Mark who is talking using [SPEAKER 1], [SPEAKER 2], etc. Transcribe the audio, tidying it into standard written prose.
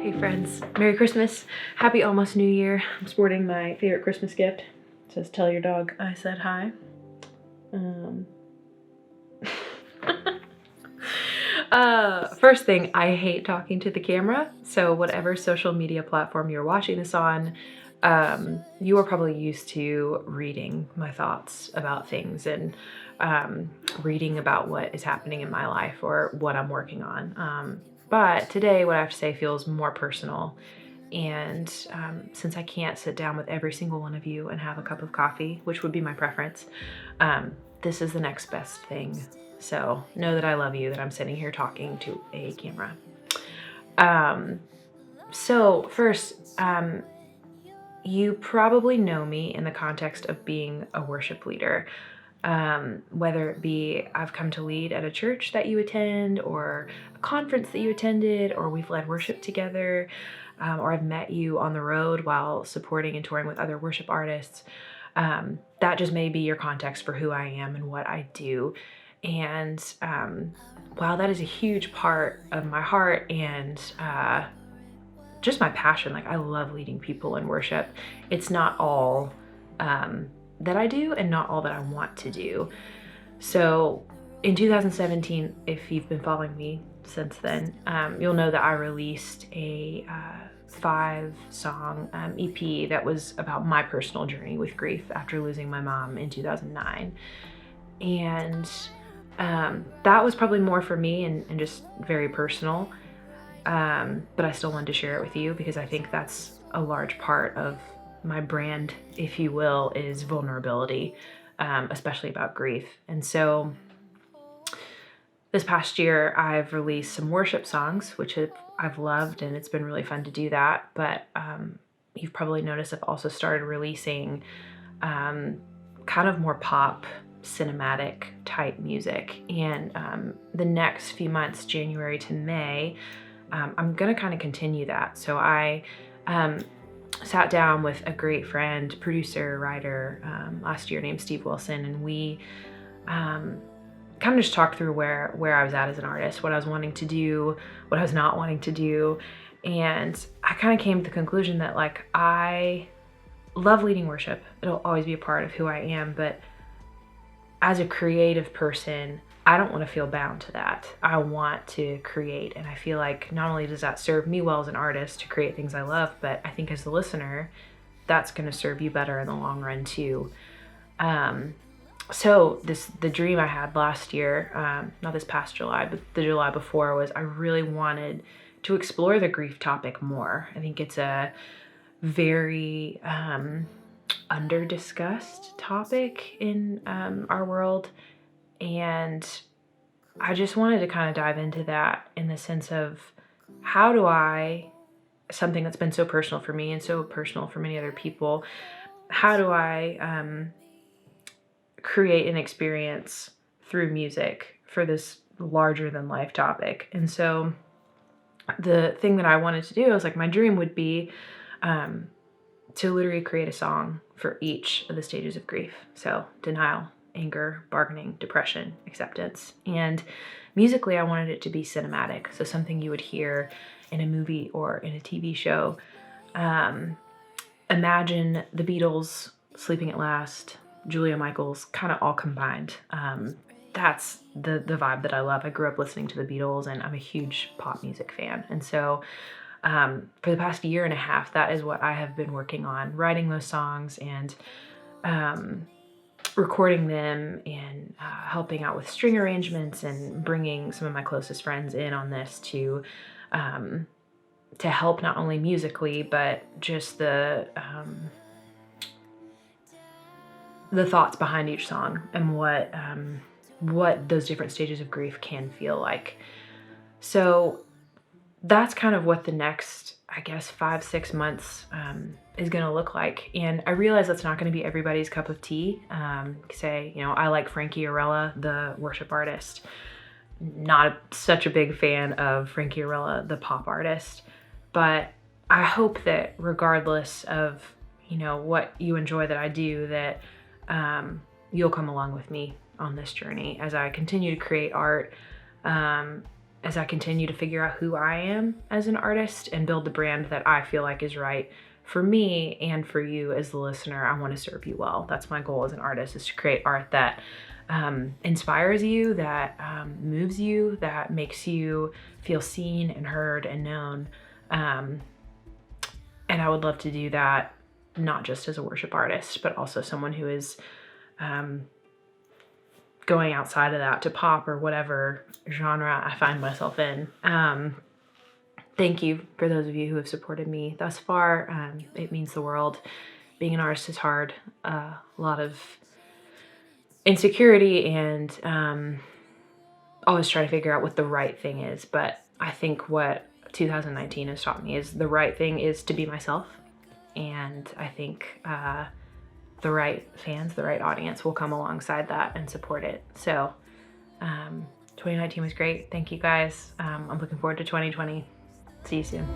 [SPEAKER 1] Hey friends, Merry Christmas. Happy almost New Year. I'm sporting my favorite Christmas gift. It says, tell your dog I said hi. First thing, I hate talking to the camera. So whatever social media platform you're watching this on, you are probably used to reading my thoughts about things and reading about what is happening in my life or what I'm working on. But today, what I have to say feels more personal. And since I can't sit down with every single one of you and have a cup of coffee, which would be my preference, this is the next best thing. So know that I love you, that I'm sitting here talking to a camera. So first, you probably know me in the context of being a worship leader. Whether it be I've come to lead at a church that you attend, or a conference that you attended, or we've led worship together, or I've met you on the road while supporting and touring with other worship artists. That just may be your context for who I am and what I do. And while that is a huge part of my heart and just my passion, like I love leading people in worship, it's not all that I do and not all that I want to do. So in 2017, if you've been following me since then, you'll know that I released a 5-song EP that was about my personal journey with grief after losing my mom in 2009. And that was probably more for me and just very personal. But I still wanted to share it with you because I think that's a large part of my brand, if you will, is vulnerability, especially about grief. And so this past year, I've released some worship songs, which I've loved, and it's been really fun to do that. But you've probably noticed I've also started releasing kind of more pop, cinematic type music. And the next few months, January to May, I'm going to kind of continue that. So I sat down with a great friend, producer, writer last year named Steve Wilson, and we kind of just talked through where I was at as an artist, what I was wanting to do, what I was not wanting to do. And I kind of came to the conclusion that like I love leading worship. It'll always be a part of who I am, but as a creative person, I don't want to feel bound to that. I want to create, and I feel like not only does that serve me well as an artist to create things I love, but I think as the listener, that's going to serve you better in the long run too. So the dream I had last year, not this past July, but the July before, was I really wanted to explore the grief topic more. I think it's a very under-discussed topic in our world. And I just wanted to kind of dive into that in the sense of how do I, something that's been so personal for me and so personal for many other people, how do I create an experience through music for this larger than life topic? And so the thing that I wanted to do, I was like, my dream would be to literally create a song for each of the stages of grief. So denial, anger, bargaining, depression, acceptance. And musically, I wanted it to be cinematic. So something you would hear in a movie or in a TV show. Imagine the Beatles, Sleeping at Last, Julia Michaels, kind of all combined. That's the vibe that I love. I grew up listening to the Beatles, and I'm a huge pop music fan. And so for the past year and a half, that is what I have been working on, writing those songs and recording them and helping out with string arrangements and bringing some of my closest friends in on this to help not only musically, but just the thoughts behind each song and what those different stages of grief can feel like. So that's kind of what the next, I guess, 5-6 months is going to look like. And I realize that's not going to be everybody's cup of tea. Say, I like Frankie the worship artist. Not such a big fan of Frankie the pop artist. But I hope that regardless of, what you enjoy that I do, that you'll come along with me on this journey as I continue to create art as I continue to figure out who I am as an artist and build the brand that I feel like is right for me and for you as the listener, I want to serve you well. That's my goal as an artist, is to create art that inspires you, that moves you, that makes you feel seen and heard and known. And I would love to do that not just as a worship artist, but also someone who is going outside of that to pop or whatever genre I find myself in. Thank you for those of you who have supported me thus far. It means the world. Being an artist is hard. A lot of insecurity and always trying to figure out what the right thing is. But I think what 2019 has taught me is the right thing is to be myself. And I think the right fans, the right audience will come alongside that and support it. So 2019 was great. Thank you guys. I'm looking forward to 2020. See you soon.